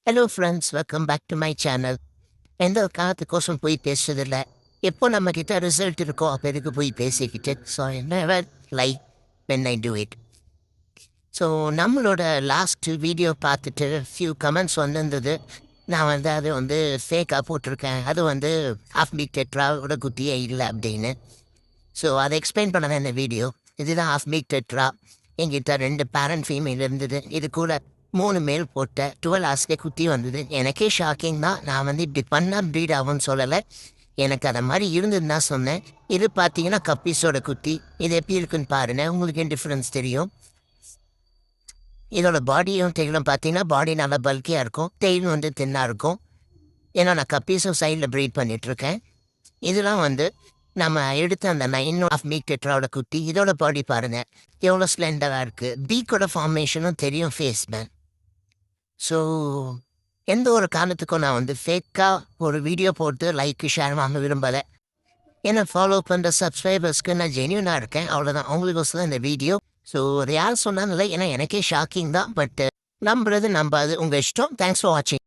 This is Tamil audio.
Hello friends, welcome back to my channel. எந்த ஒரு காரணத்துக்கோசம் போய் பேசுறதில்ல. எப்போ நம்மக்கிட்ட ரிசல்ட் இருக்கோ அப்போ எதுக்கு போய் பேசிக்கிட்டு. So never like when I do it. So நம்மளோட லாஸ்ட் வீடியோ பார்த்துட்டு ஃபியூ கமெண்ட்ஸ் வந்திருந்தது. நான் அது ஃபேக்காக போட்டிருக்கேன். அது ஹாஃப் மீட் டெட்ராவோட குட்டியே இல்லை அப்படின்னு. ஸோ அதை எக்ஸ்பிளைன் பண்ண தான் இந்த வீடியோ. இதுதான் ஹாஃப் மீட் டெட்ரா. என்கிட்ட 2 பேரண்ட் ஃபீமேல் இருந்தது. இது கூட 3 மேல் போட்ட 12 ஹார்ஸ்க்கே குட்டி வந்தது. எனக்கே ஷாக்கிங் தான். நான் இப்படி பண்ணால் ப்ரீட் ஆகும்னு சொல்லலை. எனக்கு அதை மாதிரி இருந்ததுன்னு தான் சொன்னேன். இது பார்த்தீங்கன்னா கப்பீஸோட குட்டி. இது எப்படி இருக்குன்னு பாருங்கள், உங்களுக்கு ஏன் டிஃப்ரென்ஸ் தெரியும். இதோட பாடியும் டெய்லும் பார்த்தீங்கன்னா பாடி நல்லா பல்கியாக இருக்கும். டெய்லும் தின்னாக இருக்கும். ஏன்னா நான் கப்பீஸும் சைடில் ப்ரீட் பண்ணிகிட்ருக்கேன். இதெல்லாம் நம்ம எடுத்த அந்த 9.5 மீட் டெட்ராவோட குட்டி. இதோட பாடி பாருங்கள் எவ்வளோ ஸ்ப்ளெண்டராக இருக்குது. பீக்கோட ஃபார்மேஷனும் தெரியும் ஃபேஸ் மேன். ஸோ எந்த ஒரு காரணத்துக்கும் நான் ஃபேக்காக ஒரு வீடியோ போட்டு லைக்கு ஷேர் வாங்க விரும்பலை. ஏன்னா ஃபாலோ பண்ணுற சப்ஸ்கிரைபர்ஸ்க்கு நான் ஜென்யூனாக இருக்கேன், அவ்வளோதான். அவங்களுக்கோசம் இந்த வீடியோ. ஸோ அது யார் சொன்னாலும் இல்லை, ஏன்னா எனக்கே ஷாக்கிங் தான். பட் நம்புறது நம்பாது உங்கள் இஷ்டம். தேங்க்ஸ் ஃபார் வாட்சிங்.